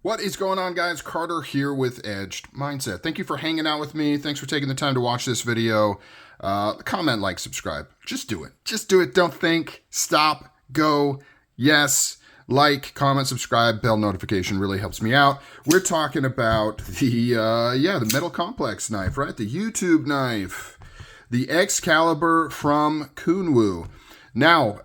What is going on, guys? Carter here with Edged Mindset. Thank you for hanging out with me. Thanks for taking the time to watch this video. Comment, like, subscribe. Just do it. Just do it. Don't think. Stop. Go. Yes. Like, comment, subscribe, bell notification really helps me out. We're talking about the Metal Complex knife, right? The YouTube knife. The Excalibur from Kunwu. Now,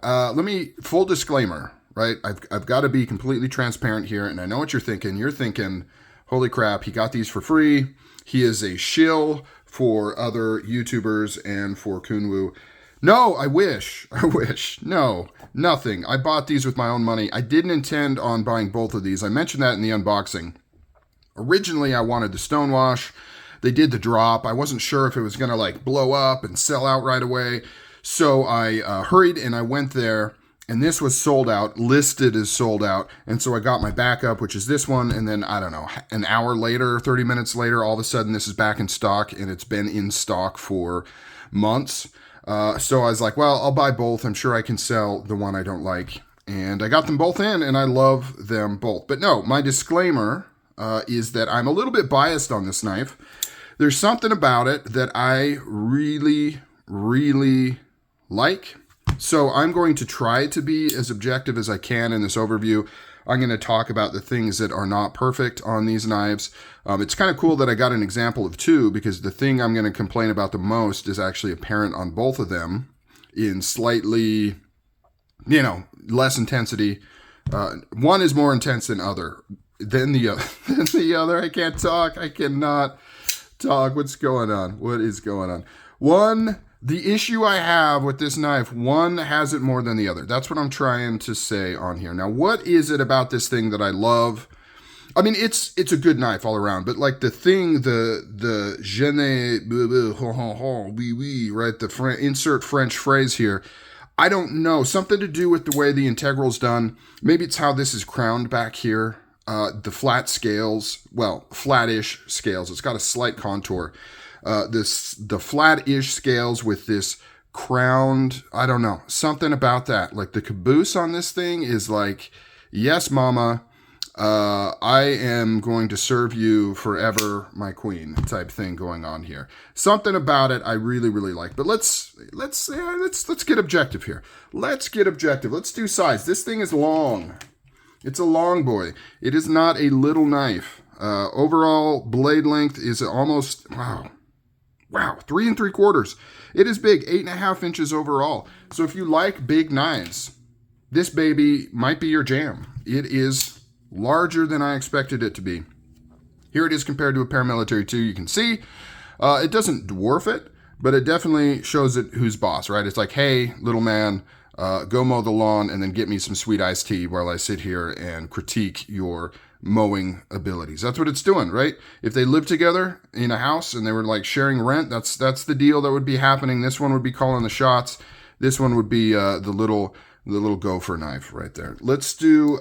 full disclaimer. Right? I've got to be completely transparent here, and I know what you're thinking. You're thinking, holy crap, he got these for free. He is a shill for other YouTubers and for Kunwu. No, I wish. No, nothing. I bought these with my own money. I didn't intend on buying both of these. I mentioned that in the unboxing. Originally, I wanted the Stonewash. They did the drop. I wasn't sure if it was going to like blow up and sell out right away. So I hurried and I went there. And this was sold out, listed as sold out. And so I got my backup, which is this one. And then, I don't know, an hour later, 30 minutes later, all of a sudden this is back in stock. And it's been in stock for months. So I was like, well, I'll buy both. I'm sure I can sell the one I don't like. And I got them both in, and I love them both. But no, my disclaimer is that I'm a little bit biased on this knife. There's something about it that I really, really like. So I'm going to try to be as objective as I can in this overview. I'm going to talk about the things that are not perfect on these knives. It's kind of cool that I got an example of two, because the thing I'm going to complain about the most is actually apparent on both of them in slightly, less intensity. One is more intense than the other. I can't talk. I cannot talk. What's going on? What is going on? The issue I have with this knife, one has it more than the other. That's what I'm trying to say on here. Now, what is it about this thing that I love? I mean, it's a good knife all around, but like the thing, the je ne, oui, oui, right? Insert French phrase here. I don't know. Something to do with the way the integral's done. Maybe it's how this is crowned back here. The flat scales, well, flat-ish scales. It's got a slight contour. The flat-ish scales with this crowned, I don't know, something about that. Like the caboose on this thing is like, yes, mama, I am going to serve you forever, my queen, type thing going on here. Something about it I really, really like. But let's get objective here. Let's get objective. Let's do size. This thing is long. It's a long boy. It is not a little knife. Overall blade length is almost, wow, 3 3/4. It is big, 8.5 inches overall. So if you like big knives, this baby might be your jam. It is larger than I expected it to be. Here it is compared to a Paramilitary 2. You can see it doesn't dwarf it, but it definitely shows it who's boss, right? It's like, hey, little man, go mow the lawn and then get me some sweet iced tea while I sit here and critique your mowing abilities. That's what it's doing, right? If they lived together in a house and they were like sharing rent, that's the deal that would be happening. This one would be calling the shots. This one would be the little gopher knife right there. Let's do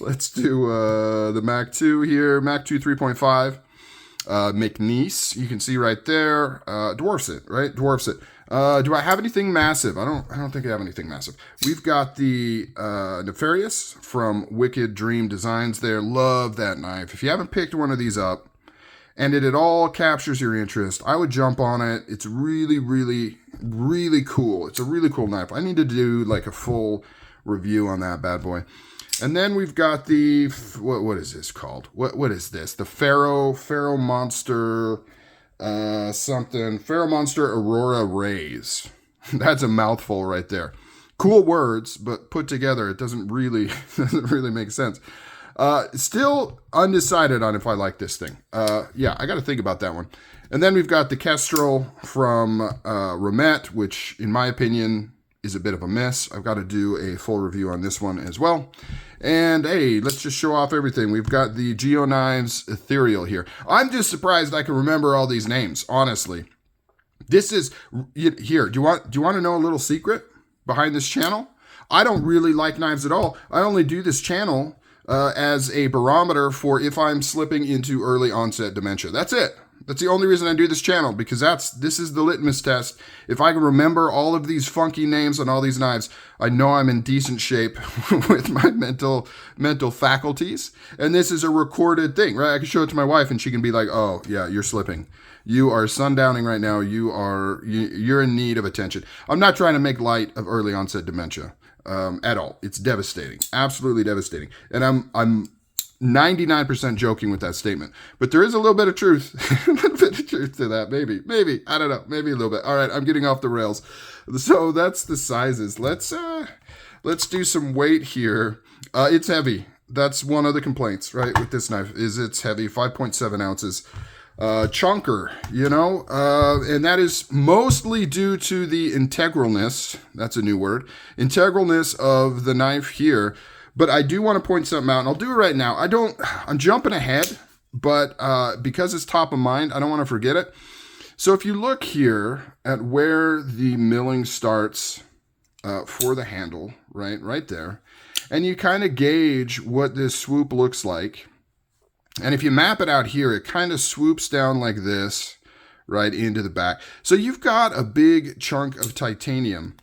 let's do the Mac 2 here, Mac 2 3.5. McNeese, you can see right there, dwarfs it, right? Dwarfs it. Do I have anything massive? I don't think I have anything massive. We've got the Nefarious from Wicked Dream Designs there. Love that knife. If you haven't picked one of these up and it at all captures your interest, I would jump on it. It's really, really, really cool. It's a really cool knife. I need to do like a full review on that bad boy. And then we've got the, what is this called? What is this? The Pharaoh Monster... Pharaoh Monster Aurora Rays. That's a mouthful right there. Cool words, but put together, it doesn't really make sense. Still undecided on if I like this thing. Yeah, I got to think about that one. And then we've got the Kestrel from Romet, which in my opinion is a bit of a mess. I've got to do a full review on this one as well. And hey, let's just show off everything. We've got the Geoknives Ethereal here. I'm just surprised I can remember all these names, honestly. This is, here, do you want to know a little secret behind this channel? I don't really like knives at all. I only do this channel as a barometer for if I'm slipping into early onset dementia. That's it. That's the only reason I do this channel, because this is the litmus test. If I can remember all of these funky names on all these knives, I know I'm in decent shape with my mental faculties. And this is a recorded thing, right? I can show it to my wife and she can be like, oh yeah, you're slipping. You are sundowning right now. You're in need of attention. I'm not trying to make light of early onset dementia at all. It's devastating, absolutely devastating. And I'm 99% joking with that statement, but there is a little bit of truth, a little bit of truth to that. Maybe, I don't know, maybe a little bit. All right, I'm getting off the rails. So that's the sizes. Let's do some weight here. It's heavy. That's one of the complaints, right, with this knife is it's heavy, 5.7 ounces. Chunker, you know, and that is mostly due to the integralness. That's a new word. Integralness of the knife here. But I do want to point something out, and I'll do it right now. I'm jumping ahead, but because it's top of mind, I don't want to forget it. So if you look here at where the milling starts for the handle, right there, and you kind of gauge what this swoop looks like, and if you map it out here, it kind of swoops down like this, right into the back. So you've got a big chunk of titanium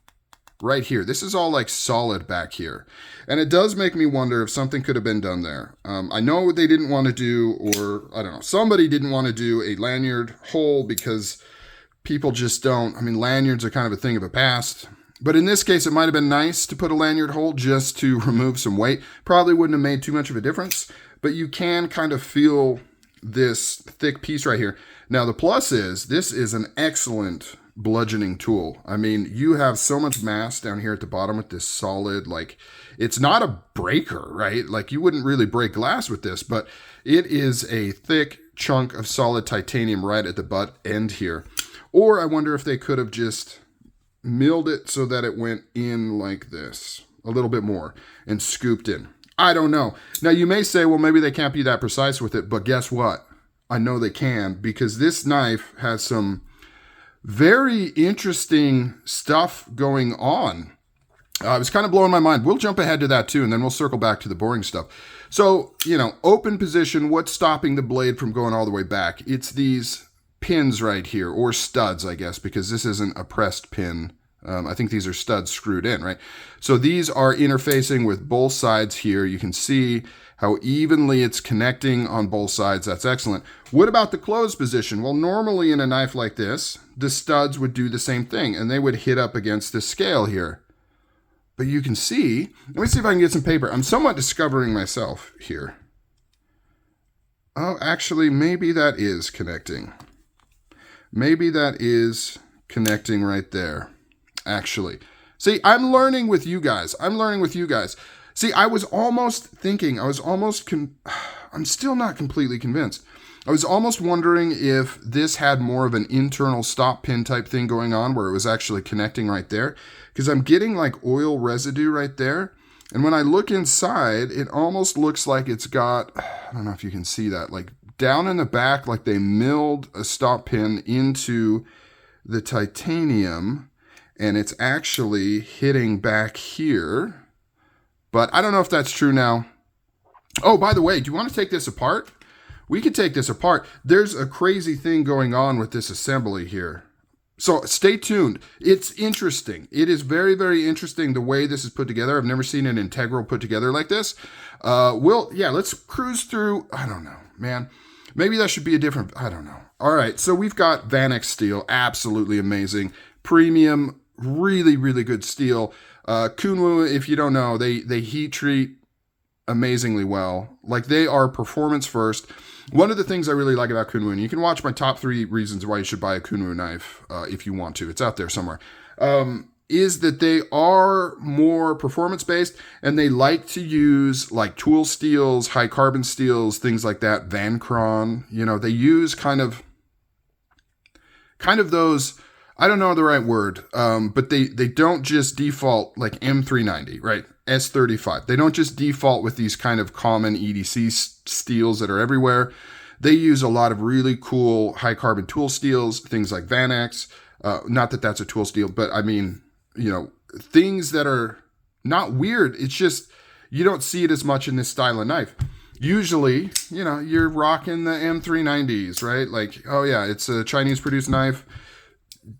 right here. This is all like solid back here. And it does make me wonder if something could have been done there. I know they didn't want to do, or I don't know, somebody didn't want to do a lanyard hole because people just don't. I mean, lanyards are kind of a thing of the past. But in this case, it might have been nice to put a lanyard hole just to remove some weight. Probably wouldn't have made too much of a difference, but you can kind of feel this thick piece right here. Now, the plus is this is an excellent bludgeoning tool. I mean, you have so much mass down here at the bottom with this solid, like, it's not a breaker, right? Like, you wouldn't really break glass with this, but it is a thick chunk of solid titanium right at the butt end here. Or I wonder if they could have just milled it so that it went in like this a little bit more and scooped in. I don't know. Now, you may say, well, maybe they can't be that precise with it, but guess what? I know they can, because this knife has some very interesting stuff going on. It was kind of blowing my mind. We'll jump ahead to that too, and then we'll circle back to the boring stuff. So, you know, open position, what's stopping the blade from going all the way back? It's these pins right here, or studs, I guess, because this isn't a pressed pin. I think these are studs screwed in, right? So these are interfacing with both sides here. You can see how evenly it's connecting on both sides. That's excellent. What about the closed position? Well, normally in a knife like this, the studs would do the same thing, and they would hit up against the scale here. But you can see, let me see if I can get some paper. I'm somewhat discovering myself here. Oh, actually, maybe that is connecting. Maybe that is connecting right there. Actually, see, I'm learning with you guys. See, I was almost thinking, I'm still not completely convinced. I was almost wondering if this had more of an internal stop pin type thing going on where it was actually connecting right there, because I'm getting like oil residue right there. And when I look inside, it almost looks like it's got, I don't know if you can see that, like down in the back, like they milled a stop pin into the titanium. And it's actually hitting back here. But I don't know if that's true now. Oh, by the way, do you want to take this apart? We could take this apart. There's a crazy thing going on with this assembly here. So stay tuned. It's interesting. It is very, very interesting the way this is put together. I've never seen an integral put together like this. Let's cruise through. I don't know, man. Maybe that should be a different, I don't know. All right, so we've got Vanax steel. Absolutely amazing. Premium. Really, really good steel. Kunwu, if you don't know, they heat treat amazingly well. Like, they are performance first. One of the things I really like about Kunwu, and you can watch my top 3 reasons why you should buy a Kunwu knife if you want to. It's out there somewhere. Is that they are more performance based, and they like to use like tool steels, high carbon steels, things like that. Vancron, you know, they use kind of those. I don't know the right word, but they don't just default like M390, right? S35. They don't just default with these kind of common EDC steels that are everywhere. They use a lot of really cool high carbon tool steels, things like Vanax. Not that that's a tool steel, but I mean, you know, things that are not weird. It's just, you don't see it as much in this style of knife. usually, you know, you're rocking the M390s, right? Like, oh yeah, it's a Chinese produced knife.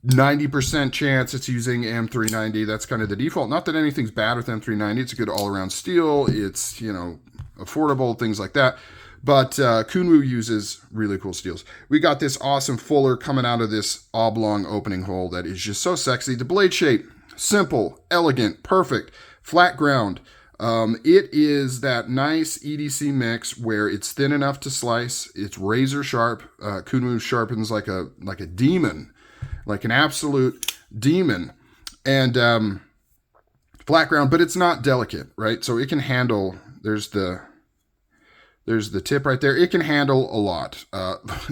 90% chance it's using M390. That's kind of the default. Not that anything's bad with M390. It's a good all-around steel. It's, you know, affordable, things like that. But Kunwu uses really cool steels. We got this awesome fuller coming out of this oblong opening hole that is just so sexy. The blade shape, simple, elegant, perfect, flat ground. It is that nice EDC mix where it's thin enough to slice. It's razor sharp. Kunwu sharpens like a demon. Like an absolute demon, and flat ground, but it's not delicate, right? So it can handle, there's the tip right there. It can handle a lot.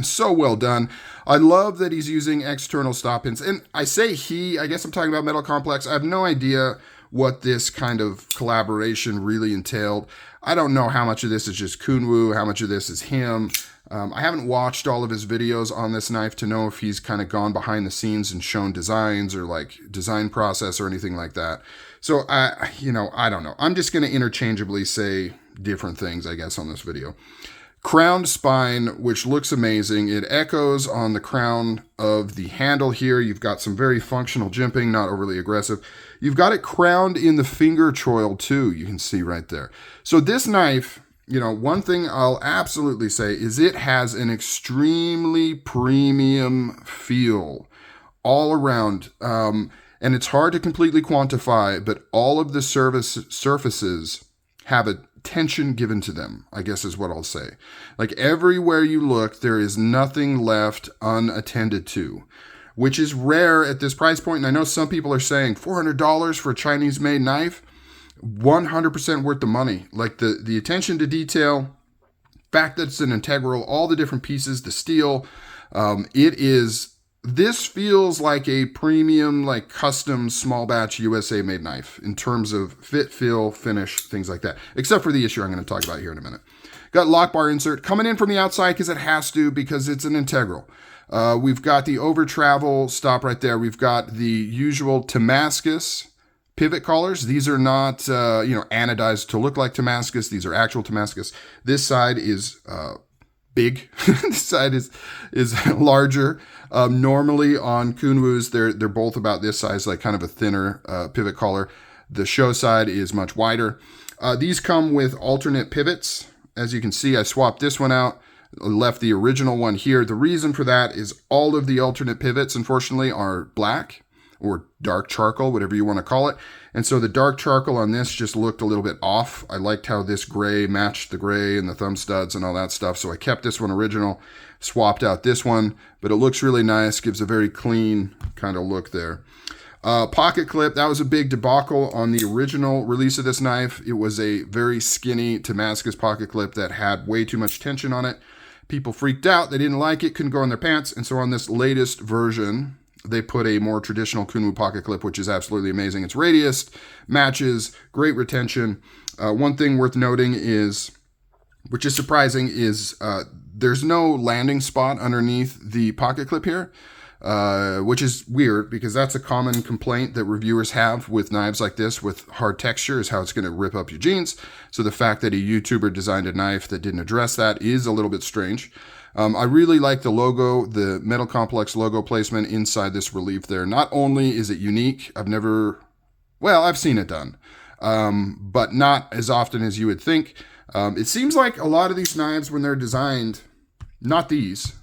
So well done. I love that he's using external stop pins. And I say he, I guess I'm talking about Metal Complex. I have no idea what this kind of collaboration really entailed. I don't know how much of this is just Kunwu, how much of this is him. I haven't watched all of his videos on this knife to know if he's kind of gone behind the scenes and shown designs or like design process or anything like that. So I don't know. I'm just going to interchangeably say different things, I guess, on this video. Crowned spine, which looks amazing. It echoes on the crown of the handle here. You've got some very functional jimping, not overly aggressive. You've got it crowned in the finger choil too, you can see right there. So this knife, you know, one thing I'll absolutely say is it has an extremely premium feel all around. And it's hard to completely quantify, but all of the surfaces have a tension given to them, I guess is what I'll say. Like everywhere you look, there is nothing left unattended to, which is rare at this price point. And I know some people are saying $400 for a Chinese made knife. 100% worth the money. Like the attention to detail, fact that it's an integral, all the different pieces, the steel, this feels like a premium, like custom small batch USA made knife in terms of fit, feel, finish, things like that. Except for the issue I'm going to talk about here in a minute. Got lock bar insert coming in from the outside because it has to, because it's an integral. We've got the over travel stop right there. We've got the usual Damascus pivot collars. These are not, anodized to look like Damascus. These are actual Damascus. This side is big. This side is larger. Normally on Kunwu's, they're both about this size, like kind of a thinner pivot collar. The show side is much wider. These come with alternate pivots. As you can see, I swapped this one out, left the original one here. The reason for that is all of the alternate pivots, unfortunately, are black or dark charcoal, whatever you want to call it. And so the dark charcoal on this just looked a little bit off. I liked how this gray matched the gray and the thumb studs and all that stuff. So I kept this one original, swapped out this one, but it looks really nice, gives a very clean kind of look there. Pocket clip, that was a big debacle on the original release of this knife. It was a very skinny Damascus pocket clip that had way too much tension on it. People freaked out, they didn't like it, couldn't go in their pants. And so on this latest version, they put a more traditional Kunwu pocket clip, which is absolutely amazing. It's radiused, matches, great retention. One thing worth noting is, which is surprising, is there's no landing spot underneath the pocket clip here, which is weird because that's a common complaint that reviewers have with knives like this with hard texture, is how it's going to rip up your jeans. So the fact that a YouTuber designed a knife that didn't address that is a little bit strange. I really like the logo, the Metal Complex logo placement inside this relief there. Not only is it unique, I've seen it done, but not as often as you would think. It seems like a lot of these knives, when they're designed, not these,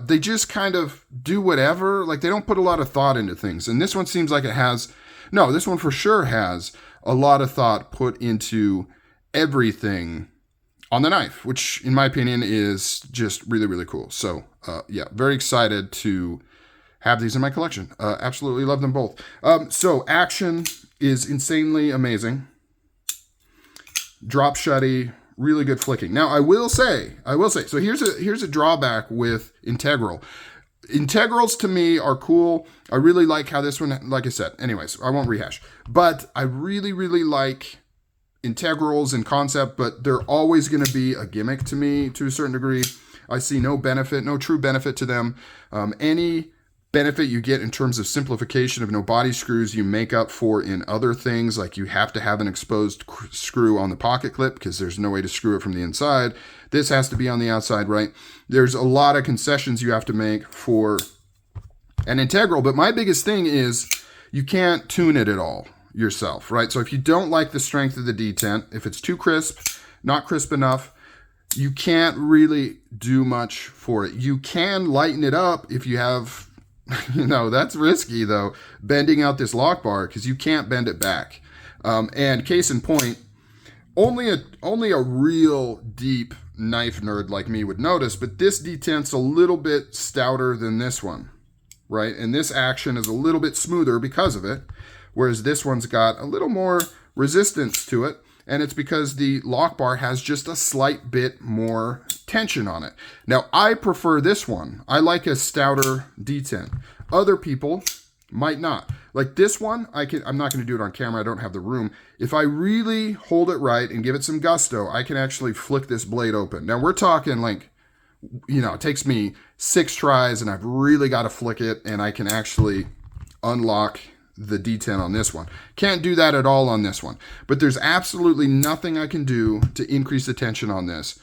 they just kind of do whatever. Like they don't put a lot of thought into things. And this one seems like this one for sure has a lot of thought put into everything on the knife, which in my opinion is just really, really cool. So very excited to have these in my collection. Absolutely love them both. So action is insanely amazing. Drop shutty, really good flicking. Now I will say, so here's a drawback with integral. Integrals to me are cool. I really like how this one, like I said, anyways, I won't rehash, but I really, really like integrals in concept, but they're always going to be a gimmick to me to a certain degree. I see no true benefit to them. Any benefit you get in terms of simplification of no body screws you make up for in other things, like you have to have an exposed screw on the pocket clip because there's no way to screw it from the inside. This has to be on the outside, right? There's a lot of concessions you have to make for an integral, but my biggest thing is you can't tune it at all yourself, right? So if you don't like the strength of the detent, if it's too crisp, not crisp enough, you can't really do much for it. You can lighten it up if you have, that's risky though, bending out this lock bar because you can't bend it back. And case in point, only a real deep knife nerd like me would notice, but this detent's a little bit stouter than this one, right? And this action is a little bit smoother because of it, whereas this one's got a little more resistance to it. And it's because the lock bar has just a slight bit more tension on it. Now, I prefer this one. I like a stouter detent. Other people might not. Like this one, I'm not going to do it on camera. I don't have the room. If I really hold it right and give it some gusto, I can actually flick this blade open. Now, we're talking like, it takes me 6 tries and I've really got to flick it and I can actually unlock the detent on this one. Can't do that at all on this one. But there's absolutely nothing I can do to increase the tension on this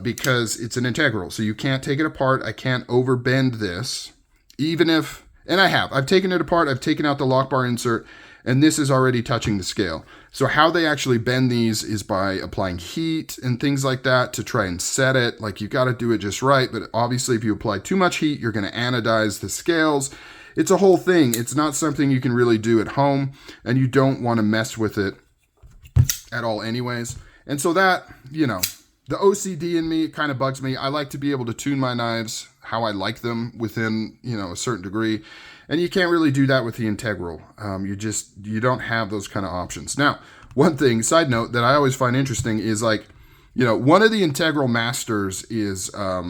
because it's an integral. So you can't take it apart. I can't overbend this. Even if, and I've taken it apart. I've taken out the lock bar insert and this is already touching the scale. So how they actually bend these is by applying heat and things like that to try and set it. Like you got to do it just right. But obviously if you apply too much heat, you're going to anodize the scales. It's a whole thing. It's not something you can really do at home, and you don't want to mess with it at all anyways. And so that, the OCD in me kind of bugs me. I like to be able to tune my knives how I like them within, a certain degree. And you can't really do that with the integral. You don't have those kind of options. Now, one thing, side note, that I always find interesting is like, one of the integral masters is, oh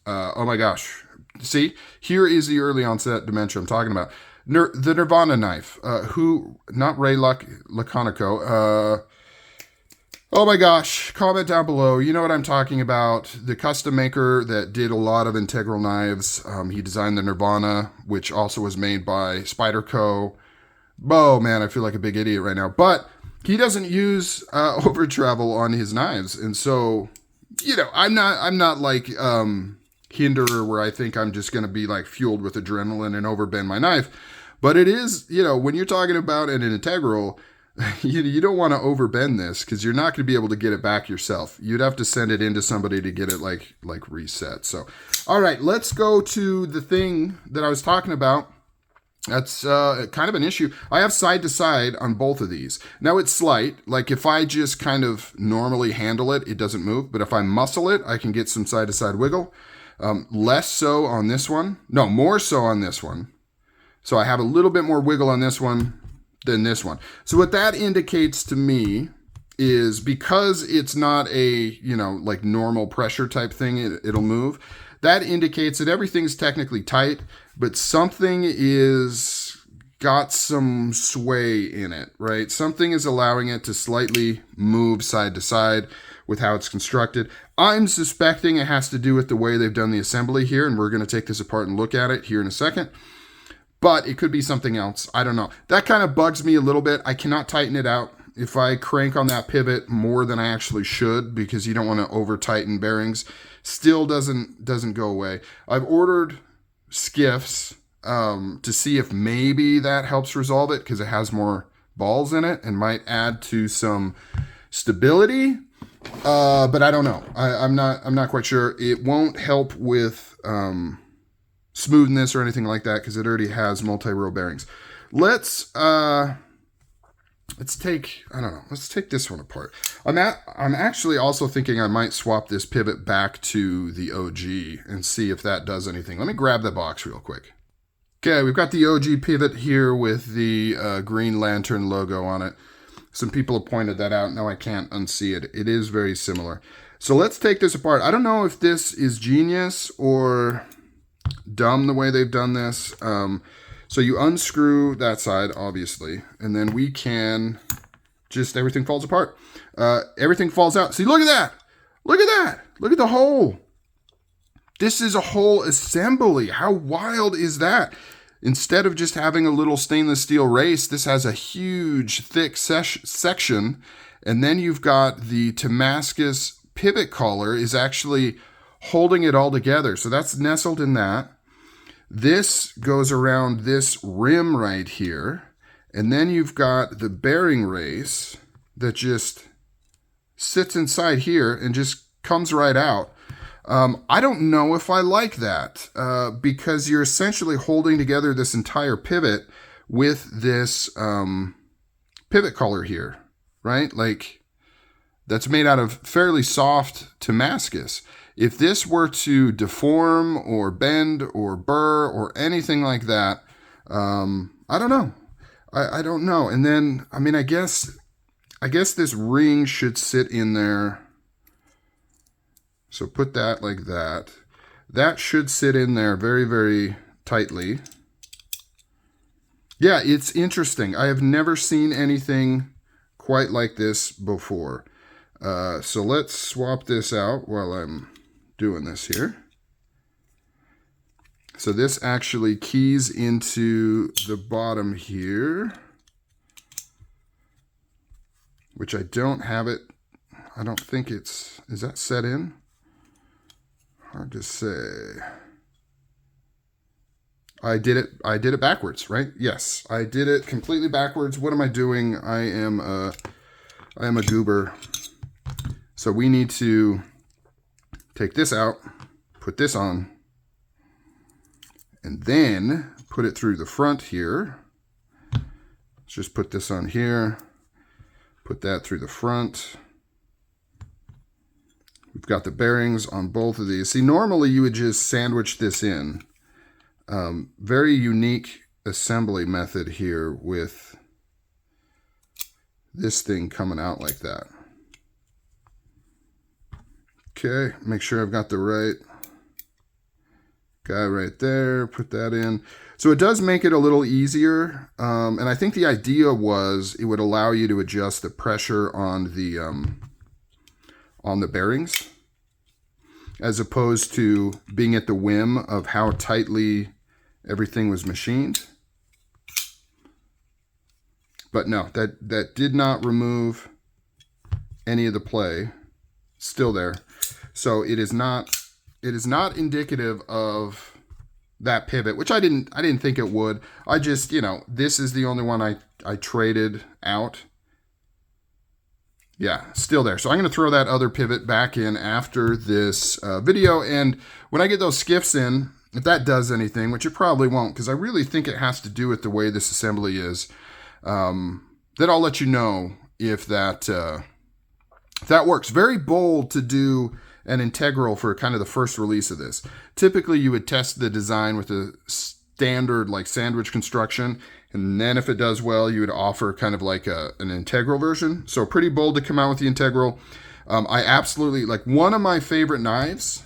my gosh, see, here is the early onset dementia I'm talking about. The Nirvana knife, not Ray Laconico. Oh my gosh, comment down below. You know what I'm talking about. The custom maker that did a lot of integral knives. He designed the Nirvana, which also was made by Spyderco. Oh man, I feel like a big idiot right now. But he doesn't use over travel on his knives. And so, I'm not like... Hinderer where I think I'm just going to be like fueled with adrenaline and overbend my knife. But it is, when you're talking about an integral, you don't want to overbend this because you're not going to be able to get it back yourself. You'd have to send it into somebody to get it like reset. So, all right, let's go to the thing that I was talking about. That's kind of an issue. I have side to side on both of these. Now it's slight. Like if I just kind of normally handle it, it doesn't move. But if I muscle it, I can get some side to side wiggle. Less so on this one. No, more so on this one. So I have a little bit more wiggle on this one than this one. So what that indicates to me is because it's not a, like normal pressure type thing, it'll move. That indicates that everything's technically tight, but something is got some sway in it, right? Something is allowing it to slightly move side to side with how it's constructed. I'm suspecting it has to do with the way they've done the assembly here, and we're going to take this apart and look at it here in a second. But it could be something else. I don't know. That kind of bugs me a little bit. I cannot tighten it out. If I crank on that pivot more than I actually should, because you don't want to over tighten bearings, still doesn't go away. I've ordered skiffs to see if maybe that helps resolve it because it has more balls in it and might add to some stability. But I don't know. I'm not quite sure. It won't help with smoothness or anything like that because it already has multi-row bearings. Let's take this one apart. I'm actually also thinking I might swap this pivot back to the OG and see if that does anything. Let me grab the box real quick. Okay, we've got the OG pivot here with the Green Lantern logo on it. Some people have pointed that out. Now I can't unsee it. It is very similar. So let's take this apart. I don't know if this is genius or dumb the way they've done this. So you unscrew that side, obviously, and then we can just, everything falls apart. Everything falls out. See, look at that. Look at that. Look at the hole. This is a whole assembly. How wild is that? Instead of just having a little stainless steel race, this has a huge, thick section. And then you've got the Damascus pivot collar is actually holding it all together. So that's nestled in that. This goes around this rim right here. And then you've got the bearing race that just sits inside here and just comes right out. I don't know if I like that because you're essentially holding together this entire pivot with this pivot collar here, right? Like that's made out of fairly soft Damascus. If this were to deform or bend or burr or anything like that, I don't know. I don't know. And then, I mean, I guess this ring should sit in there. So put that like that. That should sit in there very, very tightly. Yeah, it's interesting. I have never seen anything quite like this before. So let's swap this out while I'm doing this here. So this actually keys into the bottom here, which I don't have it. I don't think is that set in? Hard to say. I did it backwards, right? Yes, I did it completely backwards. What am I doing? I am a goober. So we need to take this out, put this on, and then put it through the front here. Let's just put this on here, put that through the front. We've got the bearings on both of these. See, normally you would just sandwich this in. Very unique assembly method here with this thing coming out like that. Okay, make sure I've got the right guy right there, put that in. So it does make it a little easier. And I think the idea was it would allow you to adjust the pressure on the bearings, as opposed to being at the whim of how tightly everything was machined. But no, that did not remove any of the play. Still there. So it is not indicative of that pivot, which I didn't think it would. I just, this is the only one I traded out. Yeah, still there. So I'm going to throw that other pivot back in after this video. And when I get those skiffs in, if that does anything, which it probably won't, because I really think it has to do with the way this assembly is, then I'll let you know if that works. Very bold to do an integral for kind of the first release of this. Typically, you would test the design with a standard like sandwich construction, and then if it does well, you would offer kind of like an integral version. So pretty bold to come out with the integral. I absolutely, like, one of my favorite knives,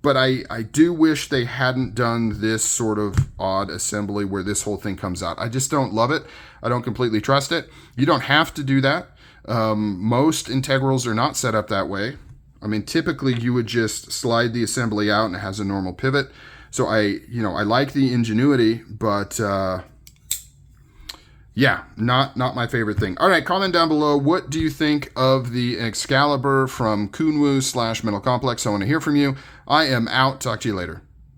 but I do wish they hadn't done this sort of odd assembly where this whole thing comes out. I just don't love it. I don't completely trust it. You don't have to do that. Most integrals are not set up that way. I mean, typically you would just slide the assembly out and it has a normal pivot. So I like the ingenuity, but yeah, not my favorite thing. All right, comment down below. What do you think of the Excalibur from Kunwu/Metal Complex? I want to hear from you. I am out. Talk to you later.